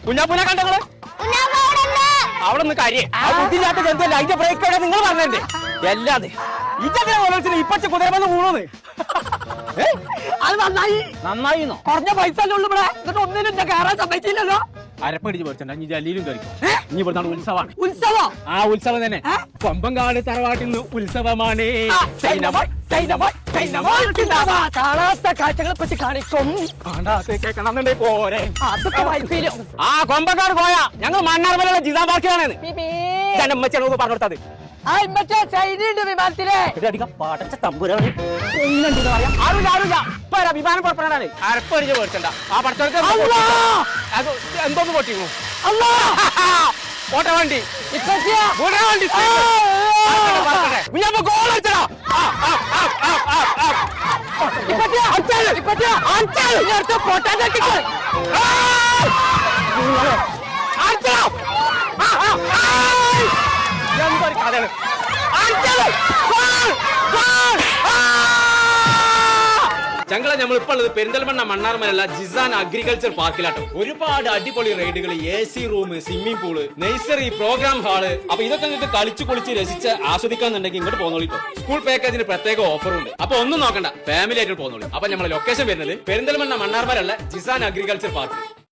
കുഞ്ഞാപ്പൂനെ കണ്ടങ്ങള് അവിടെ നിന്ന് കാര്യം ബുദ്ധിയില്ലാത്ത ജന്തുവല്ല അതിന്റെ ബ്രേക്ക് എവിടെ നിങ്ങൾ പറഞ്ഞേ എല്ലാതെ ഇതൊക്കെ ഓരോരുത്തരും ഇപ്പച്ച കുതിരമെന്ന് വീണോന്ന് അത് നന്നായി നന്നായിന്നോ കുറഞ്ഞ പൈസ അല്ലേ ഉള്ളു ഇവിടെ എന്നിട്ട് ഒന്നിനും കയറാൻ സമ്മതിച്ചില്ലല്ലോ അരപ്പടിച്ച് പറിച്ചണ്ട ഇനി ജലീലും കഴിക്കും ഇനി ഇവിടുന്നാണ് ഉത്സവമാണ് ഉത്സവം ആ ഉത്സവം തന്നെ കൊമ്പങ്കാട് തറവാട്ടിൽ നിന്ന് ഉത്സവമാണ് കാണാത്ത കാഴ്ചകളെ പറ്റി കാണിക്കും കേൾക്കണമെന്നുണ്ടെ പോരെ അതൊക്കെ വായിപ്പിലും ആ കൊമ്പങ്കാട് പോയാ ഞങ്ങൾ മണ്ണാർമലുള്ള ജിതാ ബാക്കിയാണ് ജനമ്മച്ചനോട് പറഞ്ഞെടുത്തത് ആ മറ്റേ ചൈനയുണ്ട് വിമാനത്തിലെ പടച്ച തമ്പുരാണ് വിമാനം പുറപ്പെടാനാണ് അരപ്പടിച്ച് മേടിച്ചണ്ട ആ പടച്ചോടത്ത് എന്തോന്ന് പൊട്ടിങ്ങു ഓട്ട വണ്ടി വണ്ടി ഗോളടിച്ചടാ എന്തൊരു കഥയാണ് ഞങ്ങളെ നമ്മളിപ്പോൾ ഉള്ളത് പെരിന്തൽമണ്ണ മണ്ണാർമലല്ല ജിസാൻ അഗ്രികൾച്ചർ പാർക്കിലാട്ടോ. ഒരുപാട് അടിപൊളി റൈഡുകൾ, AC room, swimming pool, nursery, programme hall. അപ്പൊ ഇതൊക്കെ നിങ്ങൾക്ക് കളിച്ചു കുളിച്ച് രസിച്ച് ആസ്വദിക്കാന്നുണ്ടെങ്കിൽ ഇങ്ങോട്ട് പോന്നോളിട്ടോ. സ്കൂൾ പാക്കേജിന് പ്രത്യേക ഓഫറുണ്ട്. അപ്പൊ ഒന്നും നോക്കണ്ട, ഫാമിലി ആയിട്ട് പോന്നോളി. അപ്പൊ നമ്മളെ ലൊക്കേഷൻ വരുന്നത് പെരിന്തൽമണ്ണ മണ്ണാർമലല്ല ജിസാൻ അഗ്രികൾച്ചർ പാർക്ക്.